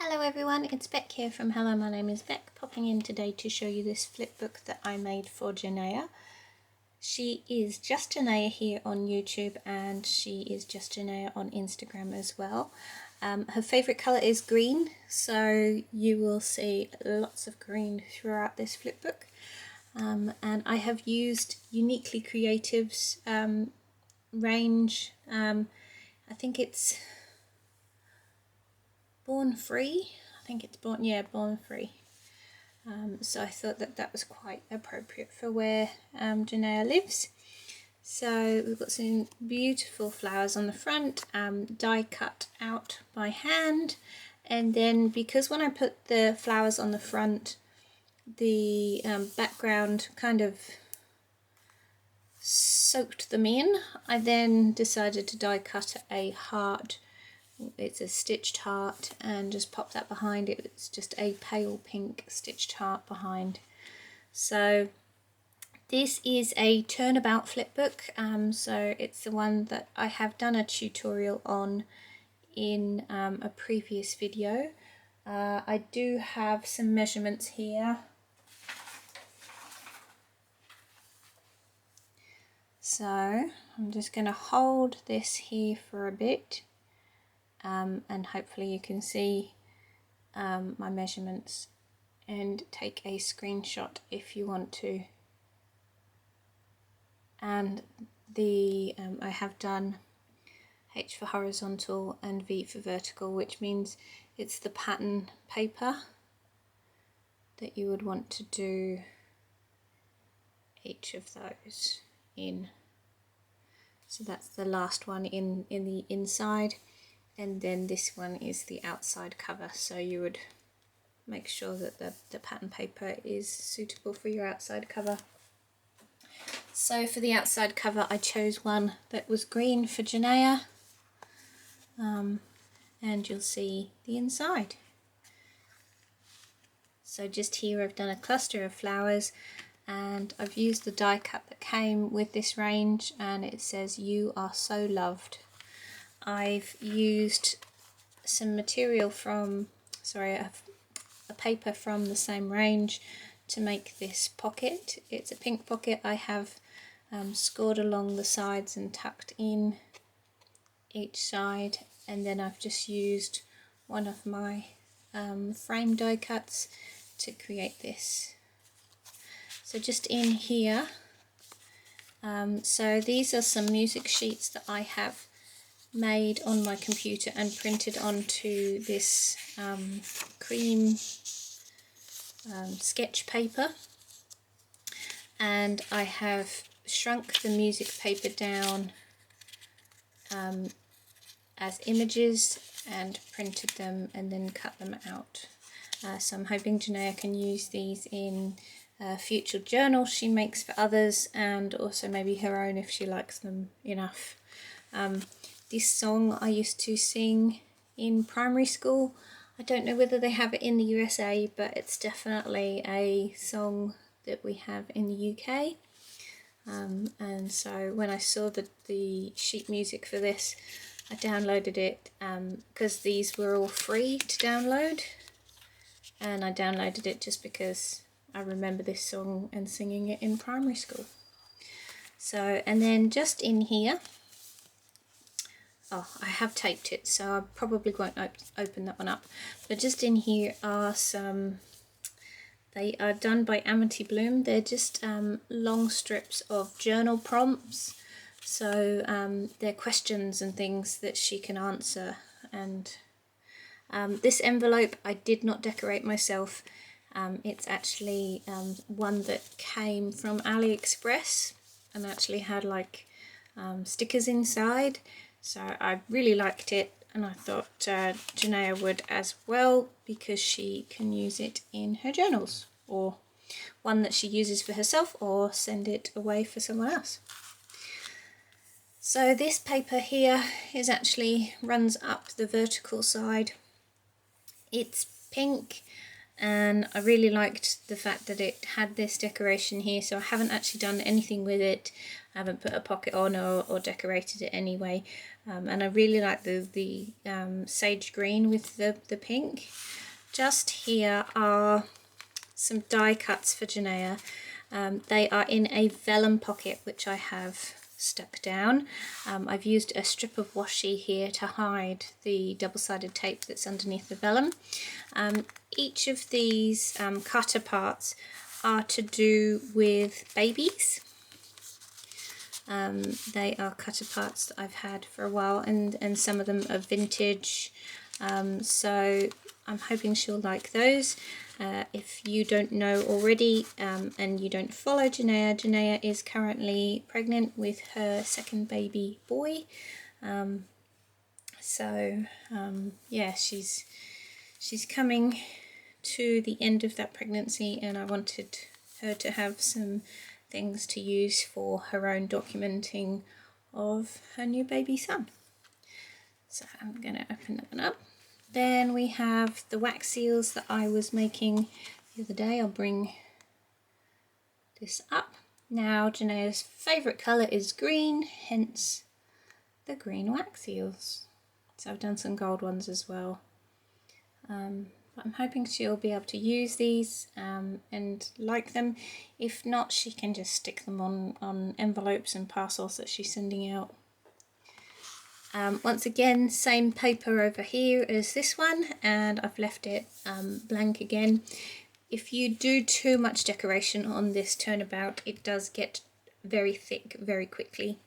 Hello everyone, it's Beck here from Hello, my name is Beck, popping in today to show you this flip book that I made for Jahneah. She is just Jahneah here on YouTube and she is just Jahneah on Instagram as well. Her favourite colour is green, so you will see lots of green throughout this flip book. And I have used Uniquely Creative's range. I think it's Born Free. I think it's Born Free. So I thought that was quite appropriate for where Jahneah lives. So we've got some beautiful flowers on the front, die cut out by hand, and then because when I put the flowers on the front, the background kind of soaked them in, I then decided to die cut a heart. It's a stitched heart and just pop that behind it. It's just a pale pink stitched heart behind. So this is a turnabout flip book, so it's the one that I have done a tutorial on in a previous video. I do have some measurements here. So I'm just going to hold this here for a bit. And hopefully you can see my measurements and take a screenshot if you want to. And I have done H for horizontal and V for vertical, which means it's the pattern paper that you would want to do each of those in. So that's the last one in the inside. And then this one is the outside cover, so you would make sure that the pattern paper is suitable for your outside cover. So for the outside cover I chose one that was green for Jahneah, and you'll see the inside. So just here I've done a cluster of flowers and I've used the die cut that came with this range, and it says "You are so loved." I've used some material from, a paper from the same range to make this pocket. It's a pink pocket. I have scored along the sides and tucked in each side, and then I've just used one of my frame die cuts to create this. So just in here, so these are some music sheets that I have made on my computer and printed onto this cream sketch paper, and I have shrunk the music paper down as images and printed them and then cut them out. So I'm hoping Jahneah can use these in future journals she makes for others, and also maybe her own if she likes them enough. This song I used to sing in primary school. I don't know whether they have it in the USA, but it's definitely a song that we have in the UK. And so when I saw the sheet music for this, I downloaded it because these were all free to download. And I downloaded it just because I remember this song and singing it in primary school. So, and then just in here, I have taped it, so I probably won't open that one up. But just in here are some, they are done by Amity Bloom. They're just long strips of journal prompts. So they're questions and things that she can answer. And this envelope I did not decorate myself. It's actually one that came from AliExpress and actually had like stickers inside. So I really liked it, and I thought Jahneah would as well, because she can use it in her journals, or one that she uses for herself, or send it away for someone else. So this paper here is actually runs up the vertical side. It's pink, and I really liked the fact that it had this decoration here, so I haven't actually done anything with it. I haven't put a pocket on or decorated it anyway, and I really like the sage green with the pink. Just here are some die cuts for Jahneah. They are in a vellum pocket which I have stuck down. I've used a strip of washi here to hide the double-sided tape that's underneath the vellum. Each of these cutter parts are to do with babies. They are cutter parts that I've had for a while, and some of them are vintage, so I'm hoping she'll like those. If you don't know already and you don't follow Jahneah, Jahneah is currently pregnant with her second baby boy. Yeah, she's coming to the end of that pregnancy, and I wanted her to have some things to use for her own documenting of her new baby son. So I'm going to open that one up. Then we have the wax seals that I was making the other day. I'll bring this up. Now Jahneah's favourite colour is green, hence the green wax seals. So I've done some gold ones as well. But I'm hoping she'll be able to use these and like them. If not, she can just stick them on envelopes and parcels that she's sending out. Once again, same paper over here as this one, and I've left it blank again. If you do too much decoration on this turnabout, it does get very thick very quickly.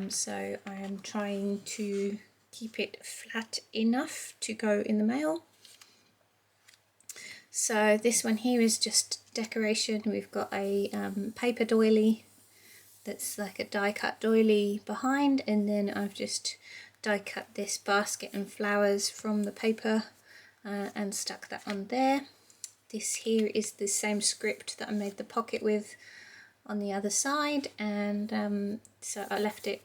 So I am trying to keep it flat enough to go in the mail. So this one here is just decoration. We've got a paper doily that's like a die cut doily behind, and then I've just die cut this basket and flowers from the paper and stuck that on there. This here is the same script that I made the pocket with on the other side, and so I left it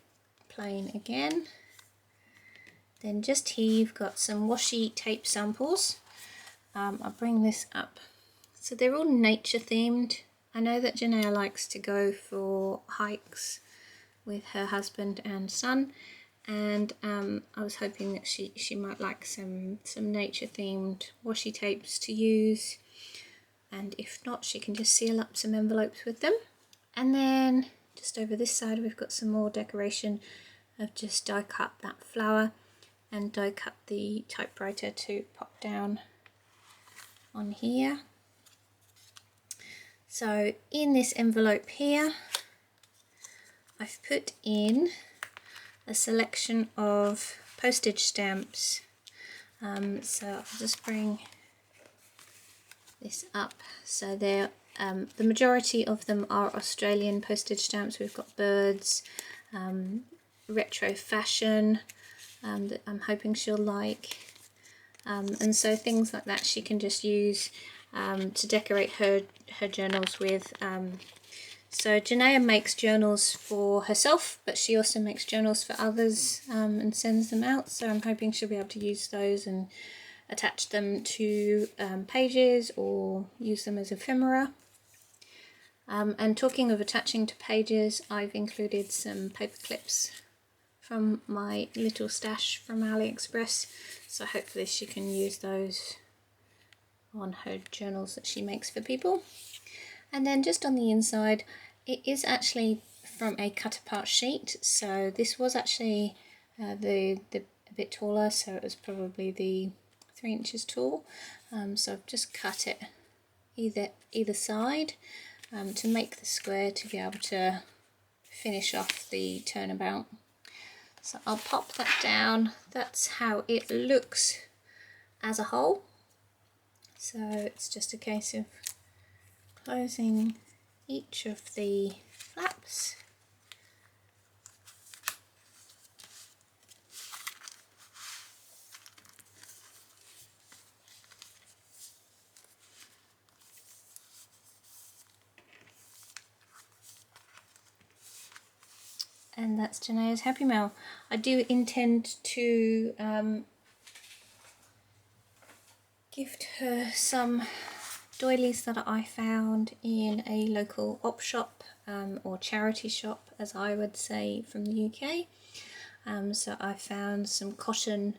plain again. Then just here you've got some washi tape samples. I'll bring this up. So they're all nature themed. I know that Jahneah likes to go for hikes with her husband and son, and I was hoping that she might like some nature themed washi tapes to use, and if not, she can just seal up some envelopes with them. And then just over this side we've got some more decoration. I've just die cut that flower and die cut the typewriter to pop down on here. So in this envelope here, I've put in a selection of postage stamps. So I'll just bring this up. So they're the majority of them are Australian postage stamps. We've got birds, retro fashion that I'm hoping she'll like. And so things like that she can just use to decorate her journals with. So Jahneah makes journals for herself, but she also makes journals for others and sends them out. So I'm hoping she'll be able to use those and attach them to pages or use them as ephemera. And talking of attaching to pages, I've included some paper clips from my little stash from AliExpress, so hopefully she can use those on her journals that she makes for people. And then just on the inside, it is actually from a cut apart sheet, so this was actually a bit taller, so it was probably the 3 inches tall. So I've just cut it either side to make the square to be able to finish off the turnabout. So I'll pop that down. That's how it looks as a whole. So it's just a case of closing each of the flaps. And that's Jahneah's Happy Mail. I do intend to gift her some doilies that I found in a local op shop, or charity shop as I would say, from the UK. So I found some cotton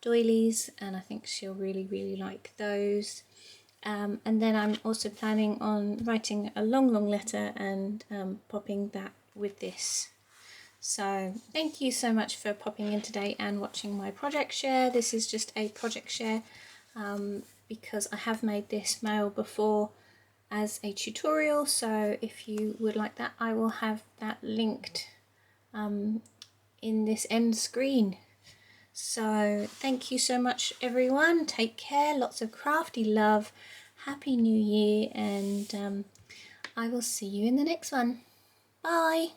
doilies and I think she'll really like those. And then I'm also planning on writing a long letter and popping that with this. So thank you so much for popping in today and watching my project share. This is just a project share because I have made this mail before as a tutorial, so if you would like that, I will have that linked in this end screen. So thank you so much everyone, take care, lots of crafty love, happy new year, and I will see you in the next one. Bye.